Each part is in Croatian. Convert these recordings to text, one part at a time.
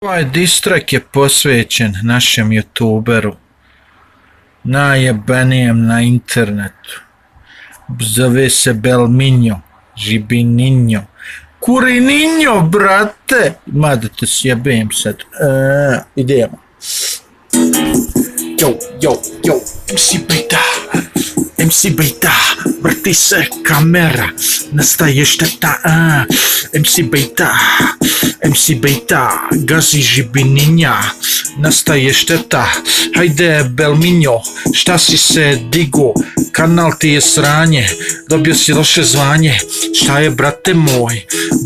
Ovaj distrek je posvećen našem youtuberu, najjebenijem na internetu. Zove se Belminjo, Žibininjo, Kurininjo, brate. Ma da te sjebem sad. Idemo. Yo, MC Beta, vrti se kamera, nastaje šteta, MC Beta, gazi Žibininja, nastaje šteta, hajde Belminjo, šta si se digo, kanal ti je sranje, dobio si loše zvanje, šta je brate moj,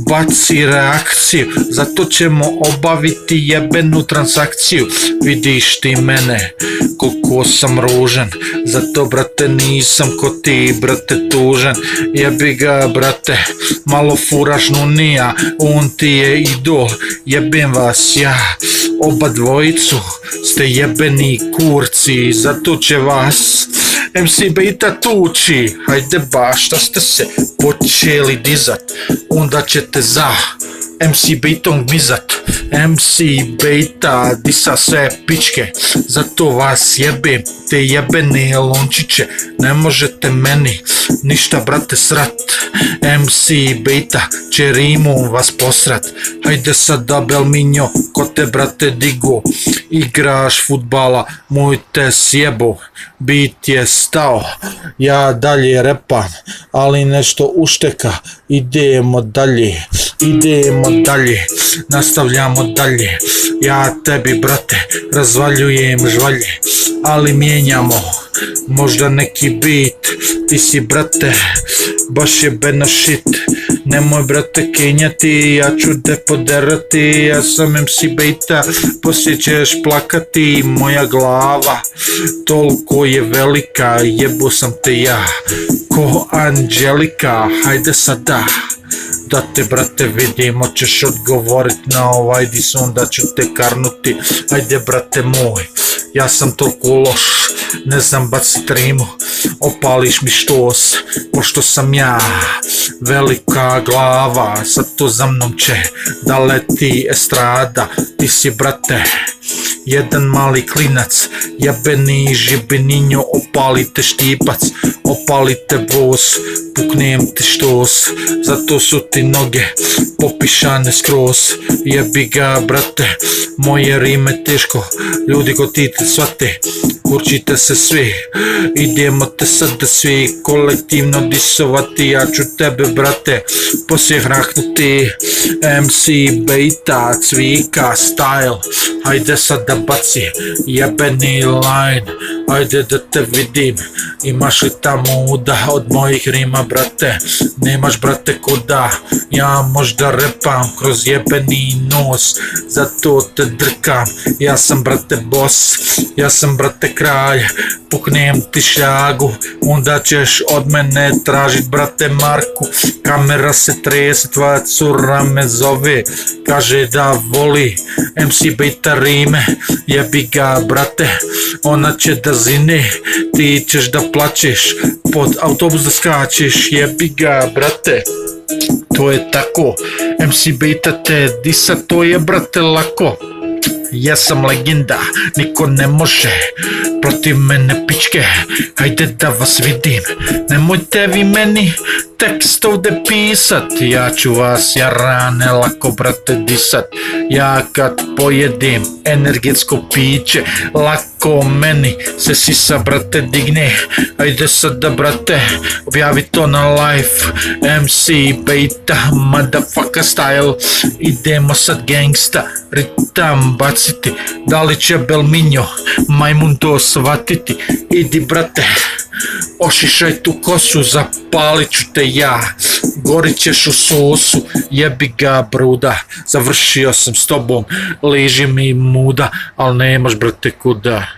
baci reakciju, zato ćemo obaviti jebenu transakciju, vidiš ti mene, koliko sam ružan, zato brate nisam ko ti brate tužan, jebi ga brate, malo furaš nunija, on ti je idol, jebem vas ja, oba dvojicu ste jebeni kurci, zato će vas MC Beta tuči, hajde baš šta ste se počeli dizat, onda ćete za MC Betom gmizat. MC Beta disa sve pičke, zato vas jebem, te jebene lončiće, ne možete meni ništa brate srat. MC Beta će rimom vas posrat, hajde sada Belminjo, ko te brate digo, igraš futbala, moj te sjebo, bit je stao, ja dalje repam, ali nešto ušteka, idemo dalje, nastavljamo dalje, ja tebi brate razvaljujem žvalje, ali mijenjamo možda neki bit, ti si brate baš jebena shit, nemoj brate kenjati, ja ću te poderati, ja sam MC Beta, poslije ćeš plakati, moja glava toliko je velika, jebo sam te ja ko Anđelika, hajde sada da te brate vidim, hoćeš odgovorit na ovaj dis, onda ću te karnuti, hajde brate moj, ja sam toliko loš, ne znam bacit rimu, opališ mi štos, pošto sam ja velika glava, sad to za mnom će da leti estrada, ti si brate jedan mali klinac, jebeni Žibininjo, opalite štipac, opalite voz, puknem ti štos, zato su ti noge popišane skroz, jebi ga brate, moje rime teško, ljudi ko ti te shvate, kurčite se svi, idemo te sada svi kolektivno disovati, ja ću tebe brate poslije hrahnuti, MC Beta cvika style, hajde sada baci jebeni line, hajde da te vidim, imaš li tamo uda od mojih rima brate, nemaš brate kuda, ja možda repam kroz jebeni nos, zato te drkam, ja sam brate boss, ja sam brate kralj, puknem ti šljagu, onda ćeš od mene tražit brate Marku, kamera se trese, tvoja cura me zove, kaže da voli MC Beta rime, jebi ga brate, ona će da zine, ti ćeš da plačeš, pod autobus da skačeš, jebi ga brate, to je tako, MC Beta te disa, to je brate lako, ja sam legenda, niko ne može protiv mene pičke, hajde da vas vidim, nemojte vi meni tekst ovdje pisat, ja ću vas jarane lako brate disat, ja kad pojedim energetsko piće, lako meni se sisa brate digne, hajde sada brate, objavi to na live, MC Beta motherfucker style, idemo sad gangsta, ritam baciti, da li će Belminjo majmun to shvatiti, idi brate, ošišaj tu kosu, zapalit ću te ja, gorit ćeš u sosu, jebi ga bruda, završio sam s tobom, liži mi muda, al nemaš brate kuda.